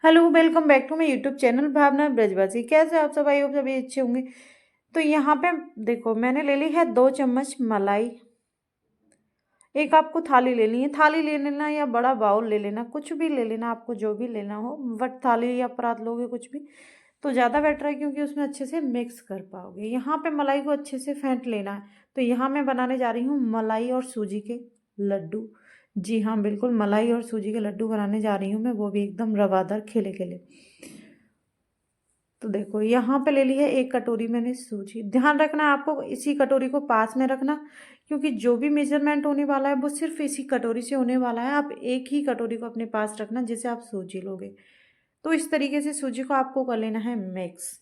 Hello, welcome back to my YouTube channel Bhavna Brajwasi. कैसे आप सब? आई होप सभी अच्छे होंगे। तो यहाँ पे देखो, मैंने ले ली है 2 चम्मच मलाई। एक आपको थाली लेनी है, थाली ले लेना या बड़ा बाउल ले लेना, कुछ भी ले लेना, आपको जो भी लेना हो। बट थाली या परात लोगे कुछ भी तो ज़्यादा बेटर है, क्योंकि उसमें अच्छे से मिक्स कर पाओगे। यहाँ पे मलाई को अच्छे से फेंट लेना है। तो यहाँ मैं बनाने जा रही हूँ मलाई और सूजी के लड्डू। जी हाँ, बिल्कुल मलाई और सूजी के लड्डू बनाने जा रही हूँ मैं, वो भी एकदम रवादार खिले खिले। तो देखो, यहाँ पे ले ली है 1 कटोरी मैंने सूजी। ध्यान रखना है आपको इसी कटोरी को पास में रखना, क्योंकि जो भी मेजरमेंट होने वाला है वो सिर्फ इसी कटोरी से होने वाला है। आप एक ही कटोरी को अपने पास रखना जिसे आप सूजी लोगे। तो इस तरीके से सूजी को आपको कर लेना है मिक्स,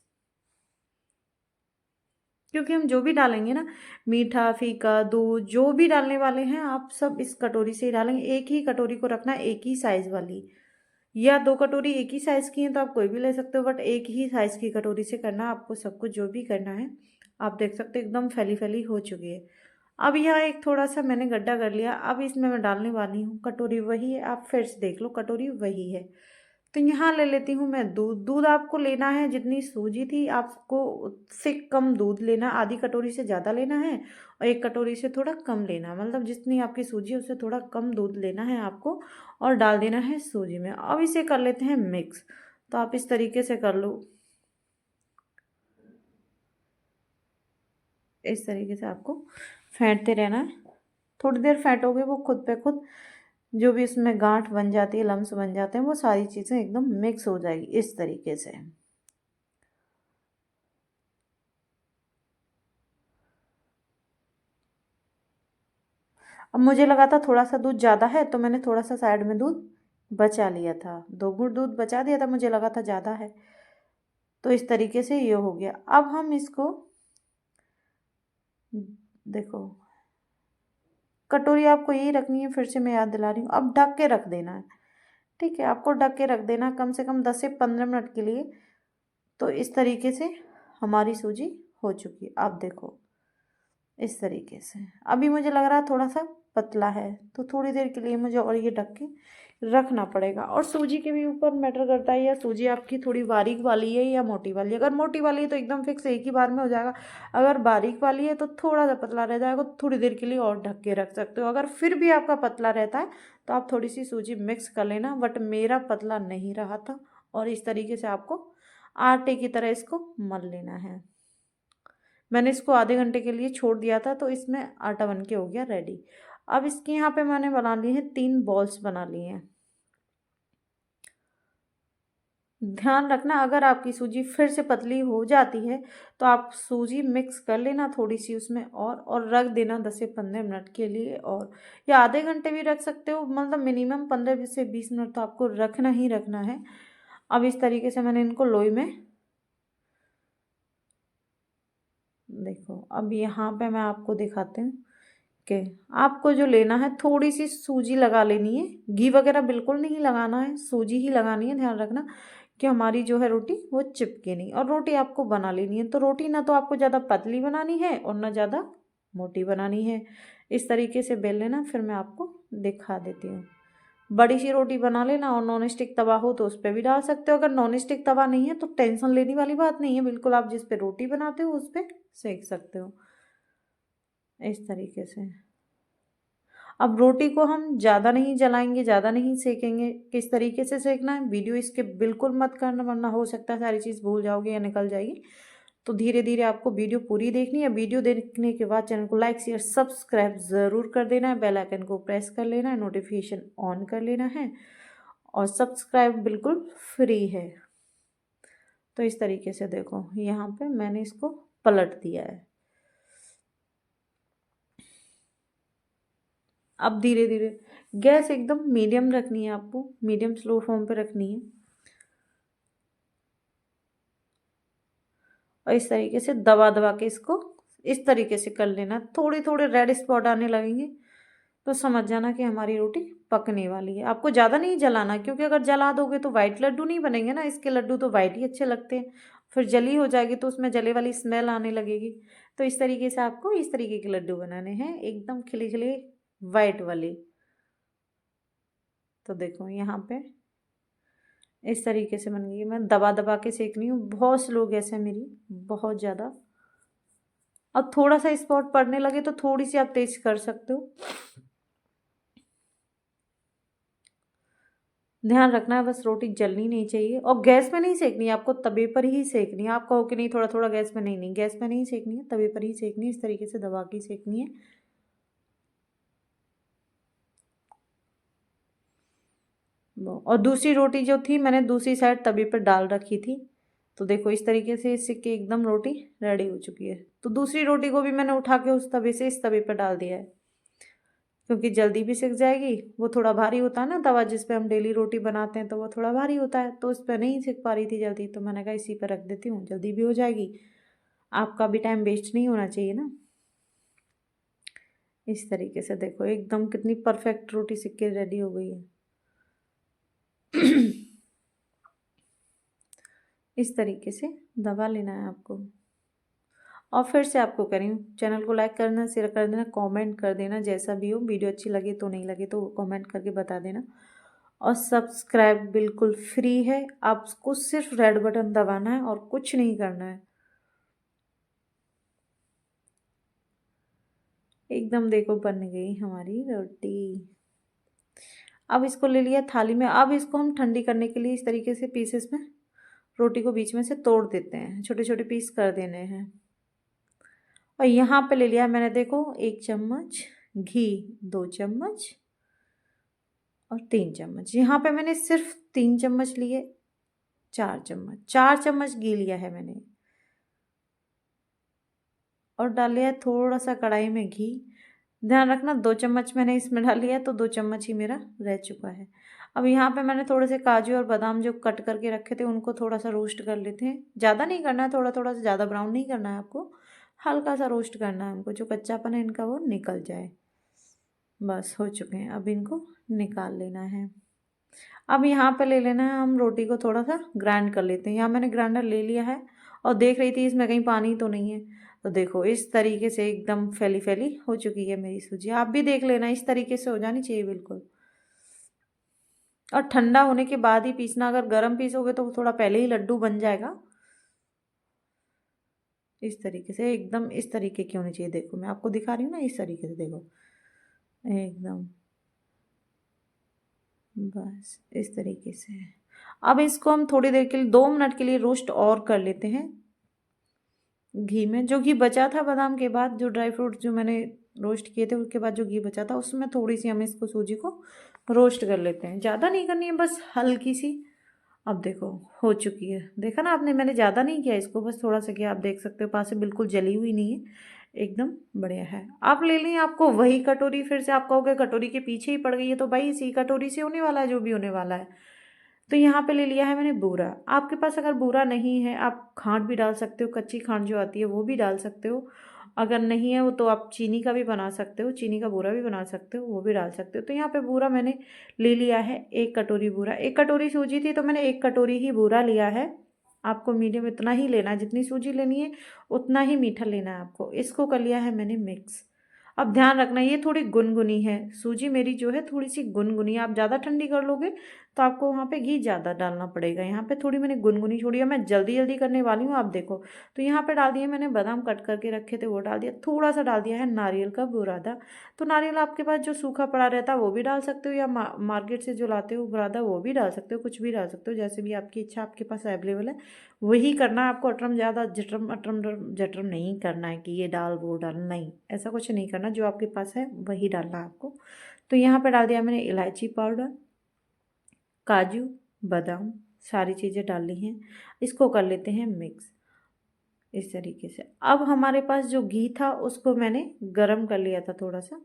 क्योंकि हम जो भी डालेंगे ना, मीठा फीका दूध जो भी डालने वाले हैं, आप सब इस कटोरी से ही डालेंगे। एक ही कटोरी को रखना, एक ही साइज वाली। या 2 कटोरी एक ही साइज़ की हैं तो आप कोई भी ले सकते हो, बट एक ही साइज़ की कटोरी से करना आपको सब कुछ जो भी करना है। आप देख सकते हो एकदम फैली फैली हो चुकी है। अब यहाँ एक थोड़ा सा मैंने गड्ढा कर लिया, अब इसमें मैं डालने वाली हूँ। कटोरी वही है, आप फिर से देख लो, कटोरी वही है। तो यहाँ ले लेती हूँ मैं दूध। दूध आपको लेना है जितनी सूजी थी आपको उससे कम दूध लेना, आधी कटोरी से ज़्यादा लेना है और 1 कटोरी से थोड़ा कम लेना, मतलब जितनी आपकी सूजी है उससे थोड़ा कम दूध लेना है आपको और डाल देना है सूजी में। अब इसे कर लेते हैं मिक्स। तो आप इस तरीके से कर लो, इस तरीके से आपको फेंटते रहना है। थोड़ी देर फेंटोगे वो खुद पे खुद जो भी इसमें गांठ बन जाती है, लम्स बन जाते हैं, वो सारी चीज़ें एकदम मिक्स हो जाएगी इस तरीके से। अब मुझे लगा था थोड़ा सा दूध ज़्यादा है, तो मैंने थोड़ा सा साइड में दूध बचा लिया था, 2 घूंट दूध बचा दिया था, मुझे लगा था ज़्यादा है। तो इस तरीके से ये हो गया। अब हम इसको देखो, कटोरी आपको यही रखनी है, फिर से मैं याद दिला रही हूँ। अब ढक के रख देना है, ठीक है? आपको ढक के रख देना कम से कम 10 से 15 मिनट के लिए। तो इस तरीके से हमारी सूजी हो चुकी है। आप देखो इस तरीके से। अभी मुझे लग रहा है थोड़ा सा पतला है, तो थोड़ी देर के लिए मुझे और ये ढक के रखना पड़ेगा। और सूजी के भी ऊपर मैटर करता है, या सूजी आपकी थोड़ी बारीक वाली है या मोटी वाली है। अगर मोटी वाली है तो एकदम फिक्स एक ही बार में हो जाएगा। अगर बारीक वाली है तो थोड़ा सा पतला रह जाएगा, तो थोड़ी देर के लिए और ढक के रख सकते हो। अगर फिर भी आपका पतला रहता है तो आप थोड़ी सी सूजी मिक्स कर लेना, बट मेरा पतला नहीं रहा था। और इस तरीके से आपको आटे की तरह इसको मल लेना है। मैंने इसको आधे घंटे के लिए छोड़ दिया था, तो इसमें आटा बन के हो गया रेडी। अब इसके यहाँ पे मैंने बना ली है 3 बॉल्स बना लिए हैं। ध्यान रखना, अगर आपकी सूजी फिर से पतली हो जाती है तो आप सूजी मिक्स कर लेना थोड़ी सी उसमें और रख देना 10 से 15 मिनट के लिए, और या आधे घंटे भी रख सकते हो, मतलब मिनिमम 15 से 20 मिनट तो आपको रखना ही रखना है। अब इस तरीके से मैंने इनको लोई में देखो, अब यहाँ पे मैं आपको दिखाती हूँ कि आपको जो लेना है, थोड़ी सी सूजी लगा लेनी है। घी वगैरह बिल्कुल नहीं लगाना है, सूजी ही लगानी है। ध्यान रखना कि हमारी जो है रोटी वो चिपके नहीं, और रोटी आपको बना लेनी है। तो रोटी ना तो आपको ज़्यादा पतली बनानी है और ना ज़्यादा मोटी बनानी है। इस तरीके से बेल लेना, फिर मैं आपको दिखा देती हूँ। बड़ी सी रोटी बना लेना, और नॉन स्टिक तवा हो तो उस पर भी डाल सकते हो। अगर नॉन स्टिक तवा नहीं है तो टेंशन लेने वाली बात नहीं है, बिल्कुल आप जिस पे रोटी बनाते हो उस पर सेक सकते हो इस तरीके से। अब रोटी को हम ज़्यादा नहीं जलाएंगे, ज़्यादा नहीं सेकेंगे। किस तरीके से सेकना है वीडियो इसके बिल्कुल मत करना, वरना हो सकता है सारी चीज़ भूल जाओगे या निकल जाएगी। तो धीरे धीरे आपको वीडियो पूरी देखनी है। वीडियो देखने के बाद चैनल को लाइक शेयर सब्सक्राइब ज़रूर कर देना है, बेल आइकन को प्रेस कर लेना है, नोटिफिकेशन ऑन कर लेना है, और सब्सक्राइब बिल्कुल फ्री है। तो इस तरीके से देखो, यहाँ पे मैंने इसको पलट दिया है। अब धीरे धीरे गैस एकदम मीडियम रखनी है, आपको मीडियम स्लो फ्लेम पे रखनी है, और इस तरीके से दबा दबा के इसको इस तरीके से कर लेना। थोड़े थोड़े रेड स्पॉट आने लगेंगे तो समझ जाना कि हमारी रोटी पकने वाली है। आपको ज़्यादा नहीं जलाना, क्योंकि अगर जला दोगे तो वाइट लड्डू नहीं बनेंगे ना। इसके लड्डू तो वाइट ही अच्छे लगते हैं, फिर जली हो जाएगी तो उसमें जले वाली स्मेल आने लगेगी। तो इस तरीके से आपको इस तरीके के लड्डू बनाने हैं, एकदम खिले खिले वाइट वाले। तो देखो यहाँ पे इस तरीके से बन गई है। मैं दबा दबा के सेक रही हूँ, बहुत स्लो गैस है मेरी, बहुत ज़्यादा। और थोड़ा सा स्पॉट पड़ने लगे तो थोड़ी सी आप तेज कर सकते हो। ध्यान रखना है बस रोटी जलनी नहीं चाहिए, और गैस में नहीं सेकनी है आपको, तवे पर ही सेकनी है। आप कहो कि नहीं थोड़ा थोड़ा गैस में, नहीं नहीं, गैस में नहीं सेकनी है, तवे पर ही सेकनी है। इस तरीके से दबा के सेकनी है। और दूसरी रोटी जो थी मैंने दूसरी साइड तवे पर डाल रखी थी। तो देखो इस तरीके से सिक्के एकदम रोटी रेडी हो चुकी है। तो दूसरी रोटी को भी मैंने उठा के उस तवे से इस तवे पर डाल दिया है, क्योंकि जल्दी भी सिक जाएगी। वो थोड़ा भारी होता है ना तवा जिस पे हम डेली रोटी बनाते हैं, तो वो थोड़ा भारी होता है, तो उस पर नहीं सिक पा रही थी जल्दी, तो मैंने कहा इसी पर रख देती हूँ, जल्दी भी हो जाएगी, आपका भी टाइम वेस्ट नहीं होना चाहिए ना। इस तरीके से देखो एकदम कितनी परफेक्ट रोटी सिक के रेडी हो गई है। इस तरीके से दबा लेना है आपको। और फिर से आपको करें, चैनल को लाइक करना, शेयर कर देना, कमेंट कर देना, जैसा भी हो, वीडियो अच्छी लगे तो नहीं लगे तो कमेंट करके बता देना। और सब्सक्राइब बिल्कुल फ्री है, आपको सिर्फ रेड बटन दबाना है और कुछ नहीं करना है। एकदम देखो बन गई हमारी रोटी। अब इसको ले लिया थाली में। अब इसको हम ठंडी करने के लिए इस तरीके से पीसेस में रोटी को बीच में से तोड़ देते हैं, छोटे छोटे पीस कर देने हैं। और यहाँ पे ले लिया मैंने, देखो 1 चम्मच घी, 2 चम्मच और 3 चम्मच। यहाँ पे मैंने सिर्फ 3 चम्मच लिए, 4 चम्मच घी लिया है मैंने। और डाल लिया थोड़ा सा कढ़ाई में घी। ध्यान रखना 2 चम्मच मैंने इसमें डाल लिया, तो 2 चम्मच ही मेरा रह चुका है। अब यहाँ पे मैंने थोड़े से काजू और बादाम जो कट करके रखे थे उनको थोड़ा सा रोस्ट कर लेते हैं। ज़्यादा नहीं करना है, थोड़ा थोड़ा सा, ज़्यादा ब्राउन नहीं करना है आपको, हल्का सा रोस्ट करना है हमको, जो कच्चापन है इनका वो निकल जाए। बस हो चुके हैं, अब इनको निकाल लेना है। अब यहाँ पे ले लेना है हम रोटी को थोड़ा सा ग्राइंड कर लेते हैं। यहाँ मैंने ग्राइंडर ले लिया है और देख रही थी इसमें कहीं पानी तो नहीं है। तो देखो इस तरीके से एकदम फैली फैली हो चुकी है मेरी सूजी। आप भी देख लेना, इस तरीके से हो जानी चाहिए बिल्कुल। और ठंडा होने के बाद ही पीसना, अगर गर्म पीसोगे तो थोड़ा पहले ही लड्डू बन जाएगा। इस तरीके से एकदम इस तरीके की होनी चाहिए। देखो मैं आपको दिखा रही हूँ ना, इस तरीके से देखो एकदम, बस इस तरीके से। अब इसको हम थोड़ी देर के लिए 2 मिनट के लिए रोस्ट और कर लेते हैं घी में। जो घी बचा था बादाम के बाद, जो ड्राई फ्रूट जो मैंने रोस्ट किए थे उसके बाद जो घी बचा था, उसमें थोड़ी सी हम इसको सूजी को रोस्ट कर लेते हैं। ज़्यादा नहीं करनी है, बस हल्की सी। अब देखो हो चुकी है, देखा ना आपने, मैंने ज़्यादा नहीं किया इसको, बस थोड़ा सा किया। आप देख सकते हो पास से बिल्कुल जली हुई नहीं है, एकदम बढ़िया है। आप ले लें, आपको वही कटोरी, फिर से आप कहोगे कटोरी के पीछे ही पड़ गई है, तो भाई इसी कटोरी से होने वाला है जो भी होने वाला है। तो यहाँ पे ले लिया है मैंने बूरा। आपके पास अगर बूरा नहीं है, आप खांड भी डाल सकते हो, कच्ची खांड जो आती है वो भी डाल सकते हो। अगर नहीं है वो तो आप चीनी का भी बना सकते हो, चीनी का बूरा भी बना सकते हो, वो भी डाल सकते हो। तो यहाँ पे बूरा मैंने ले लिया है 1 कटोरी बूरा। 1 कटोरी सूजी थी तो मैंने 1 कटोरी ही बूरा लिया है। आपको मीडियम इतना ही लेना है, जितनी सूजी लेनी है उतना ही मीठा लेना है आपको। इसको कर लिया है मैंने मिक्स। अब ध्यान रखना ये थोड़ी गुनगुनी है सूजी मेरी, जो है थोड़ी सी गुनगुनी। आप ज़्यादा ठंडी कर लोगे तो आपको वहाँ पे घी ज़्यादा डालना पड़ेगा। यहाँ पे थोड़ी मैंने गुनगुनी छोड़ी है, मैं जल्दी जल्दी करने वाली हूँ, आप देखो। तो यहाँ पे डाल दिया मैंने बादाम कट करके रखे थे, वो डाल दिया। थोड़ा सा डाल दिया है नारियल का बुरादा। तो नारियल आपके पास जो सूखा पड़ा रहता है वो भी डाल सकते हो, या मार्केट से जो लाते हो बुरादा वो भी डाल सकते हो, कुछ भी डाल सकते हो, जैसे भी आपकी इच्छा आपके पास अवेलेबल है वही करना है आपको। अटरम ज़्यादा जटरम अटरम जटरम नहीं करना है कि ये डाल वो डाल, नहीं, ऐसा कुछ नहीं करना। जो आपके पास है वही डालना है आपको। तो यहाँ पे डाल दिया मैंने इलायची पाउडर, काजू, बादाम, सारी चीज़ें डाल ली हैं। इसको कर लेते हैं मिक्स इस तरीके से। अब हमारे पास जो घी था उसको मैंने गरम कर लिया था थोड़ा सा।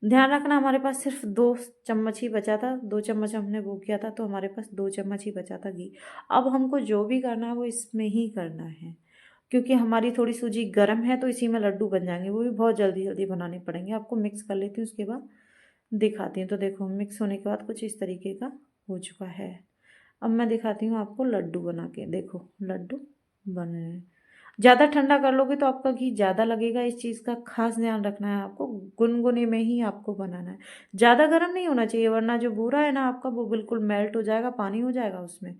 ध्यान रखना हमारे पास सिर्फ 2 चम्मच ही बचा था, 2 चम्मच हमने वो किया था, तो हमारे पास 2 चम्मच ही बचा था घी। अब हमको जो भी करना है वो इसमें ही करना है, क्योंकि हमारी थोड़ी सूजी गर्म है, तो इसी में लड्डू बन जाएंगे, वो भी बहुत जल्दी जल्दी बनाने पड़ेंगे। आपको मिक्स कर लेती हूँ, उसके बाद दिखाती हूँ। तो देखो मिक्स होने के बाद कुछ इस तरीके का हो चुका है। अब मैं दिखाती हूँ आपको लड्डू बना के। देखो लड्डू बन रहे हैं। ज़्यादा ठंडा कर लोगे तो आपका घी ज़्यादा लगेगा, इस चीज़ का खास ध्यान रखना है आपको। गुनगुने में ही आपको बनाना है, ज़्यादा गर्म नहीं होना चाहिए, वरना जो बूरा है ना आपका वो बिल्कुल मेल्ट हो जाएगा, पानी हो जाएगा उसमें।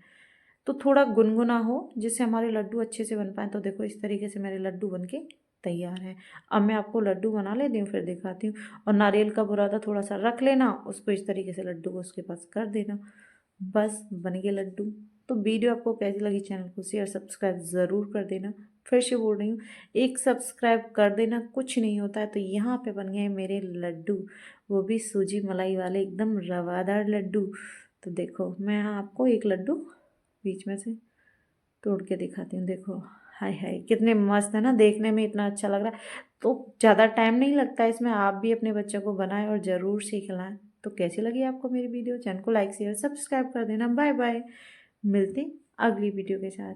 तो थोड़ा गुनगुना हो जिससे हमारे लड्डू अच्छे से बन पाएँ। तो देखो इस तरीके से मेरे लड्डू बन के तैयार हैं। अब मैं आपको लड्डू बना लेती हूँ फिर दिखाती हूँ। और नारियल का बुरादा थोड़ा सा रख लेना, उसको इस तरीके से लड्डू को उसके पास कर देना, बस बन गए लड्डू। तो वीडियो आपको कैसी लगी, चैनल को शेयर सब्सक्राइब ज़रूर कर देना। फिर से बोल रही हूँ, एक सब्सक्राइब कर देना, कुछ नहीं होता है। तो यहाँ पे बन गए मेरे लड्डू, वो भी सूजी मलाई वाले एकदम रवादार लड्डू। तो देखो मैं आपको एक लड्डू बीच में से तोड़ के दिखाती हूँ। देखो हाय हाय कितने मस्त है ना, देखने में इतना अच्छा लग रहा है। तो ज़्यादा टाइम नहीं लगता है इसमें, आप भी अपने बच्चों को बनाएं और ज़रूर सीख लाएं। तो कैसी लगी आपको मेरी वीडियो, चैनल को लाइक शेयर सब्सक्राइब कर देना। बाय बाय, मिलती अगली वीडियो के साथ।